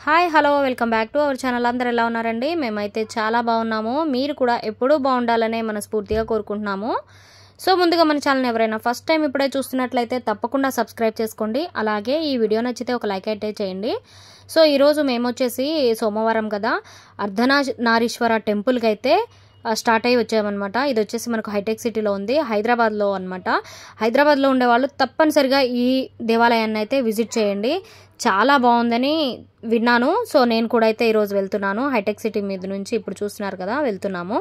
Hi hello welcome back to our channel. అందరూ ఎలా ఉన్నారండి? మేమైతే చాలా బాగున్నాము. మీరు కూడా ఎప్పుడూ బాగుండాలనే మనస్ఫూర్తిగా కోరుకుంటున్నాము. సో ముందుగా మన ఛానల్ ఎవరైనా ఫస్ట్ టైం ఇప్పుడే చూస్తున్నట్లయితే తప్పకుండా సబ్స్క్రైబ్ చేసుకోండి. అలాగే ఈ వీడియో నచ్చితే ఒక లైక్ అయితే చేయండి. సో ఈరోజు మేము వచ్చేసి సోమవారం కదా, అర్ధనారీశ్వర టెంపుల్కి అయితే స్టార్ట్ అయ్యి వచ్చామన్నమాట. ఇది వచ్చేసి మనకు హైటెక్ సిటీలో ఉంది, హైదరాబాద్లో అనమాట. హైదరాబాద్లో ఉండేవాళ్ళు తప్పనిసరిగా ఈ దేవాలయాన్ని అయితే విజిట్ చేయండి. చాలా బాగుందని విన్నాను. సో నేను కూడా అయితే ఈరోజు వెళ్తున్నాను. హైటెక్ సిటీ మీద నుంచి ఇప్పుడు చూస్తున్నారు కదా, వెళ్తున్నాము.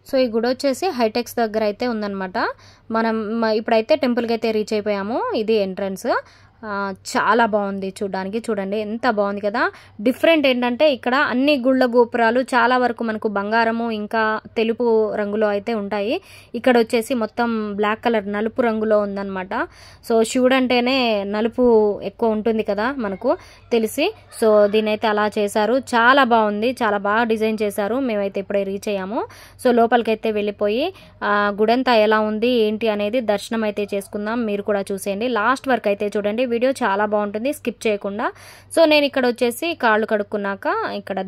సో ఈ గుడి వచ్చేసి హైటెక్స్ దగ్గర అయితే ఉందన్నమాట. మనం ఇప్పుడైతే టెంపుల్కి అయితే రీచ్ అయిపోయాము. ఇది ఎంట్రన్స్. చాలా బాగుంది చూడడానికి. చూడండి ఎంత బాగుంది కదా. డిఫరెంట్ ఏంటంటే ఇక్కడ అన్ని గుళ్ళ గోపురాలు చాలా వరకు మనకు బంగారము ఇంకా తెలుపు రంగులో అయితే ఉంటాయి. ఇక్కడ వచ్చేసి మొత్తం బ్లాక్ కలర్ నలుపు రంగులో ఉందన్నమాట. సో శివుడు అంటేనే నలుపు ఎక్కువ ఉంటుంది కదా మనకు తెలిసి. సో దీని అయితే అలా చేశారు. చాలా బాగుంది, చాలా బాగా డిజైన్ చేశారు. మేమైతే ఇప్పుడే రీచ్ అయ్యాము. సో లోపలికైతే వెళ్ళిపోయి గుడంతా ఎలా ఉంది ఏంటి అనేది దర్శనం అయితే చేసుకుందాం. మీరు కూడా చూసేయండి, లాస్ట్ వరకు అయితే చూడండి. వీడియో చాలా బాగుంటుంది, స్కిప్ చేయకుండా. సో నేను ఇక్కడ వచ్చేసి కాళ్ళు కడుక్కున్నాక ఇక్కడ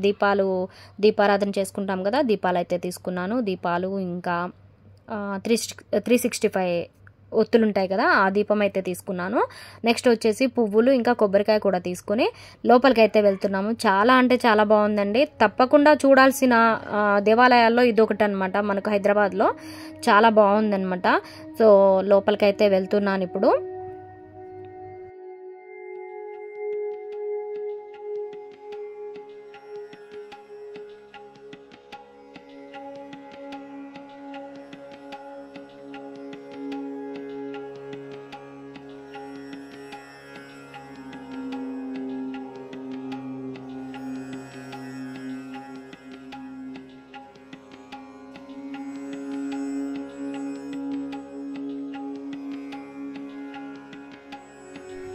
దీపారాధన చేసుకుంటాం కదా, దీపాలు అయితే తీసుకున్నాను. దీపాలు ఇంకా 365 ఒత్తులు ఉంటాయి కదా, ఆ దీపం అయితే తీసుకున్నాను. నెక్స్ట్ వచ్చేసి పువ్వులు ఇంకా కొబ్బరికాయ కూడా తీసుకుని లోపలికి అయితే వెళ్తున్నాము. చాలా అంటే చాలా బాగుందండి. తప్పకుండా చూడాల్సిన దేవాలయాల్లో ఇదొకటి అనమాట మనకు హైదరాబాద్లో. చాలా బాగుందన్నమాట. సో లోపలికి అయితే వెళ్తున్నాను ఇప్పుడు.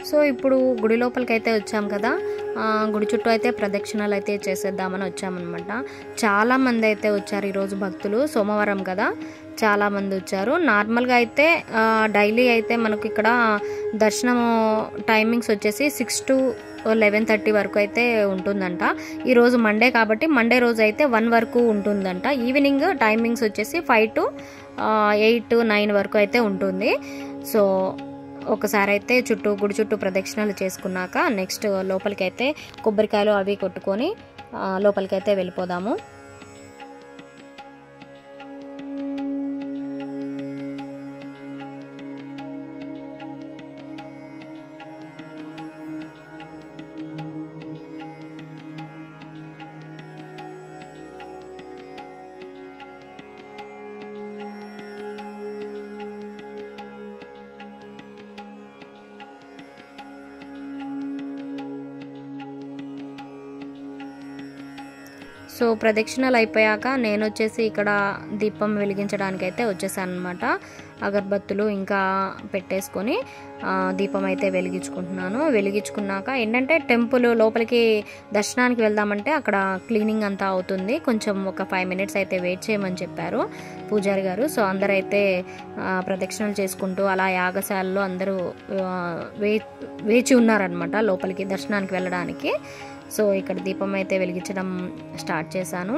సో ఇప్పుడు గుడి లోపలికి అయితే వచ్చాం కదా, గుడి చుట్టూ అయితే ప్రదక్షిణలు అయితే చేసేద్దామని వచ్చామన్నమాట. చాలామంది అయితే వచ్చారు ఈరోజు భక్తులు. సోమవారం కదా, చాలామంది వచ్చారు. నార్మల్గా అయితే డైలీ అయితే మనకు ఇక్కడ దర్శనం టైమింగ్స్ వచ్చేసి 6 to 11:30 వరకు అయితే ఉంటుందంట. ఈరోజు మండే కాబట్టి మండే రోజు అయితే 1 వరకు ఉంటుందంట. ఈవినింగ్ టైమింగ్స్ వచ్చేసి 5 to 8, 9 వరకు అయితే ఉంటుంది. సో ఒకసారి అయితే గుడి చుట్టూ ప్రదక్షిణలు చేసుకున్నాక నెక్స్ట్ లోపలికి అయితే కొబ్బరికాయలు అవి కొట్టుకొని లోపలికి అయితే వెళ్ళిపోదాము. సో ప్రదక్షిణలు అయిపోయాక నేను వచ్చేసి ఇక్కడ దీపం వెలిగించడానికి అయితే వచ్చేసాను అనమాట. అగరబత్తులు ఇంకా పెట్టేసుకొని దీపం అయితే వెలిగించుకుంటున్నాను. వెలిగించుకున్నాక ఏంటంటే టెంపుల్ లోపలికి దర్శనానికి వెళ్దామంటే అక్కడ క్లీనింగ్ అంతా అవుతుంది. కొంచెం ఒక 5 minutes అయితే వెయిట్ చేయమని చెప్పారు పూజారి గారు. సో అందరైతే ప్రదక్షిణలు చేసుకుంటూ అలా యాగశాలలో అందరూ వేచి ఉన్నారనమాట లోపలికి దర్శనానికి వెళ్ళడానికి. సో ఇక్కడ దీపం అయితే వెలిగించడం స్టార్ట్ చేశాను.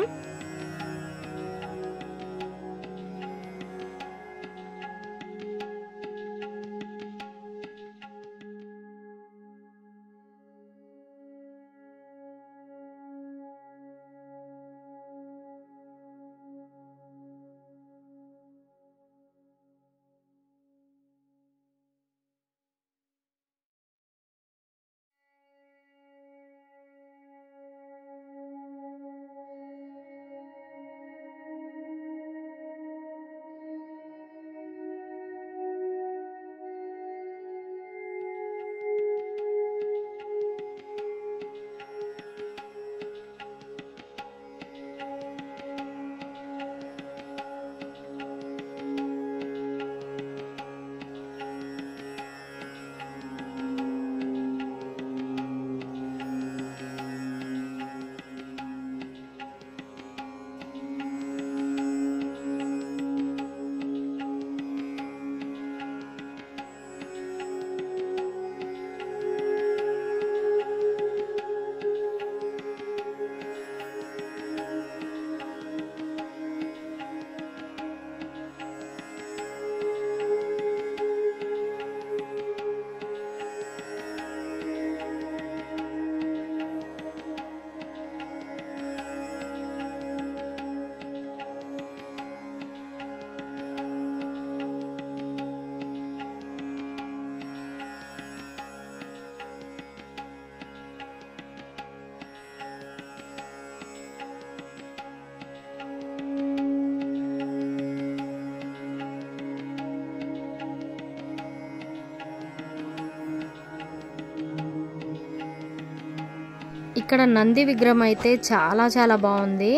ఇక్కడ నంది విగ్రహం అయితే చాలా చాలా బాగుంది.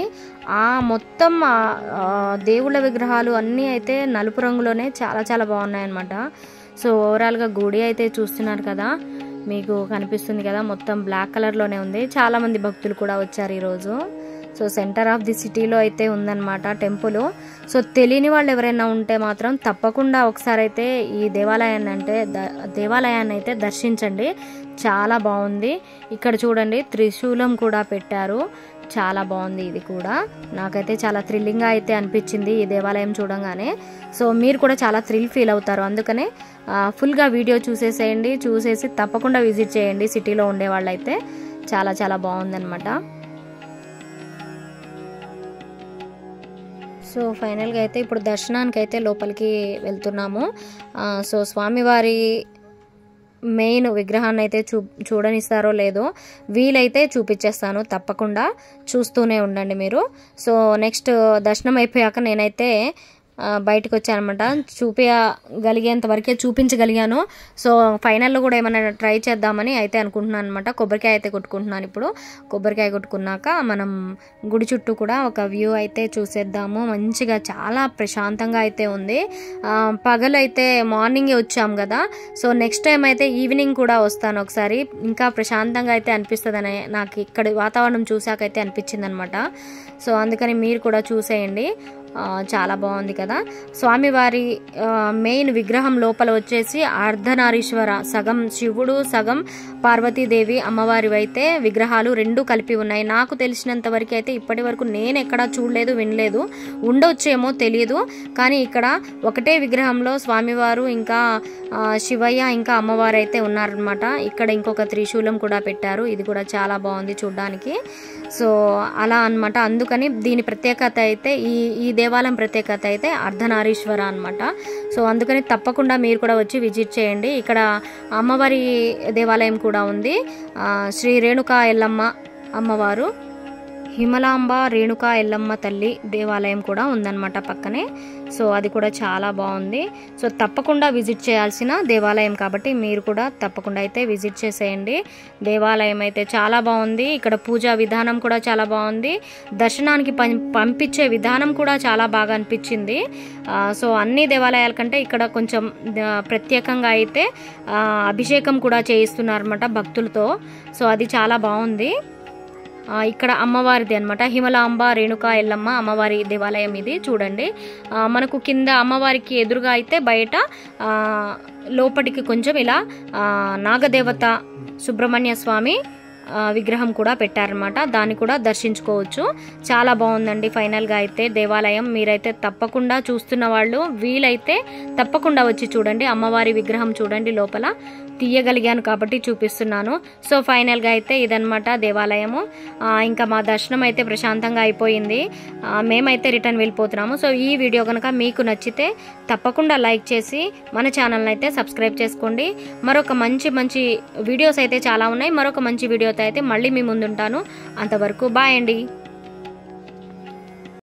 మొత్తం దేవుళ్ళ విగ్రహాలు అన్నీ అయితే నలుపు రంగులోనే చాలా చాలా బాగున్నాయన్నమాట. సో ఓవరాల్గా గుడి అయితే చూస్తున్నారు కదా, మీకు కనిపిస్తుంది కదా, మొత్తం బ్లాక్ కలర్లోనే ఉంది. చాలామంది భక్తులు కూడా వచ్చారు ఈరోజు. సో సెంటర్ ఆఫ్ ది సిటీలో అయితే ఉందన్నమాట టెంపుల్. సో తెలియని వాళ్ళు ఎవరైనా ఉంటే మాత్రం తప్పకుండా ఒకసారి అయితే ఈ దేవాలయాన్ని అయితే దర్శించండి. చాలా బాగుంది. ఇక్కడ చూడండి త్రిశూలం కూడా పెట్టారు. చాలా బాగుంది. ఇది కూడా నాకైతే చాలా థ్రిల్లింగ్గా అయితే అనిపించింది ఈ దేవాలయం చూడంగానే. సో మీరు కూడా చాలా థ్రిల్ ఫీల్ అవుతారు. అందుకనే ఫుల్గా వీడియో చూసేసేయండి. చూసేసి తప్పకుండా విజిట్ చేయండి. సిటీలో ఉండే వాళ్ళైతే చాలా చాలా బాగుందన్నమాట. సో ఫైనల్గా అయితే ఇప్పుడు దర్శనానికి అయితే లోపలికి వెళ్తున్నాము. సో స్వామివారి మెయిన్ విగ్రహాన్ని అయితే చూడనిస్తారో లేదో వీలైతే చూపించేస్తాను. తప్పకుండా చూస్తూనే ఉండండి మీరు. సో నెక్స్ట్ దర్శనం అయిపోయాక నేనైతే బయటకు వచ్చానమాట. చూపించగలిగేంత వరకే చూపించగలిగాను. సో ఫైనల్లో కూడా ఏమైనా ట్రై చేద్దామని అయితే అనుకుంటున్నాను అనమాట. కొబ్బరికాయ అయితే కొట్టుకుంటున్నాను. ఇప్పుడు కొబ్బరికాయ కొట్టుకున్నాక మనం గుడి చుట్టూ కూడా ఒక వ్యూ అయితే చూసేద్దాము. మంచిగా చాలా ప్రశాంతంగా అయితే ఉంది. పగలైతే మార్నింగే వచ్చాం కదా. సో నెక్స్ట్ టైం అయితే ఈవినింగ్ కూడా వస్తాను ఒకసారి. ఇంకా ప్రశాంతంగా అయితే అనిపిస్తుందని నాకు ఇక్కడ వాతావరణం చూసాకైతే అనిపించింది అనమాట. సో అందుకని మీరు కూడా చూసేయండి. చాలా బాగుంది కదా. స్వామివారి మెయిన్ విగ్రహం లోపల వచ్చేసి అర్ధనారీశ్వర, సగం శివుడు సగం పార్వతీదేవి అమ్మవారి అయితే విగ్రహాలు రెండు కలిపి ఉన్నాయి. నాకు తెలిసినంత వరకు అయితే ఇప్పటి వరకు నేను ఎక్కడా చూడలేదు, వినలేదు. ఉండొచ్చేమో తెలియదు. కానీ ఇక్కడ ఒకటే విగ్రహంలో స్వామివారు ఇంకా శివయ్య ఇంకా అమ్మవారు అయితే ఉన్నారనమాట. ఇక్కడ ఇంకొక త్రిశూలం కూడా పెట్టారు. ఇది కూడా చాలా బాగుంది చూడ్డానికి. సో అలా అనమాట. అందుకని దీని ప్రత్యేకత అయితే ఈ దేవాలయం ప్రత్యేకత అయితే అర్ధనారీశ్వర అనమాట. సో అందుకని తప్పకుండా మీరు కూడా వచ్చి విజిట్ చేయండి. ఇక్కడ అమ్మవారి దేవాలయం కూడా ఉంది. శ్రీ రేణుకా ఎల్లమ్మ అమ్మవారు, హిమలాంబ రేణుకా ఎల్లమ్మ తల్లి దేవాలయం కూడా ఉందన్నమాట పక్కనే. సో అది కూడా చాలా బాగుంది. సో తప్పకుండా విజిట్ చేయాల్సిన దేవాలయం కాబట్టి మీరు కూడా తప్పకుండా అయితే విజిట్ చేసేయండి. దేవాలయం అయితే చాలా బాగుంది. ఇక్కడ పూజా విధానం కూడా చాలా బాగుంది. దర్శనానికి పంపించే విధానం కూడా చాలా బాగా అనిపించింది. సో అన్ని దేవాలయాల కంటే ఇక్కడ కొంచెం ప్రత్యేకంగా అయితే అభిషేకం కూడా చేయిస్తున్నారు అన్నమాట భక్తులతో. సో అది చాలా బాగుంది. ఇక్కడ అమ్మవారిది అనమాట, హిమలాంబ రేణుకా ఎల్లమ్మ అమ్మవారి దేవాలయం ఇది చూడండి. మనకు కింద అమ్మవారికి ఎదురుగా అయితే బయట లోపటికి కొంచెం ఇలా నాగదేవత సుబ్రహ్మణ్య స్వామి విగ్రహం కూడా పెట్టారనమాట. దాన్ని కూడా దర్శించుకోవచ్చు. చాలా బాగుందండి ఫైనల్గా అయితే దేవాలయం. మీరైతే తప్పకుండా చూస్తున్న వాళ్ళు వీలైతే తప్పకుండా వచ్చి చూడండి. అమ్మవారి విగ్రహం చూడండి, లోపల తీయగలిగాను కాబట్టి చూపిస్తున్నాను. సో ఫైనల్గా అయితే ఇదనమాట దేవాలయము. ఇంకా మా దర్శనం అయితే ప్రశాంతంగా అయిపోయింది. మేమైతే రిటర్న్ వెళ్ళిపోతున్నాము. సో ఈ వీడియో కనుక మీకు నచ్చితే తప్పకుండా లైక్ చేసి మన ఛానల్ని అయితే సబ్స్క్రైబ్ చేసుకోండి. మరొక మంచి వీడియోస్ అయితే చాలా ఉన్నాయి. మరొక మంచి వీడియోతో అయితే మళ్ళీ మీ ముందుంటాను. అంతవరకు బాయ్ అండి.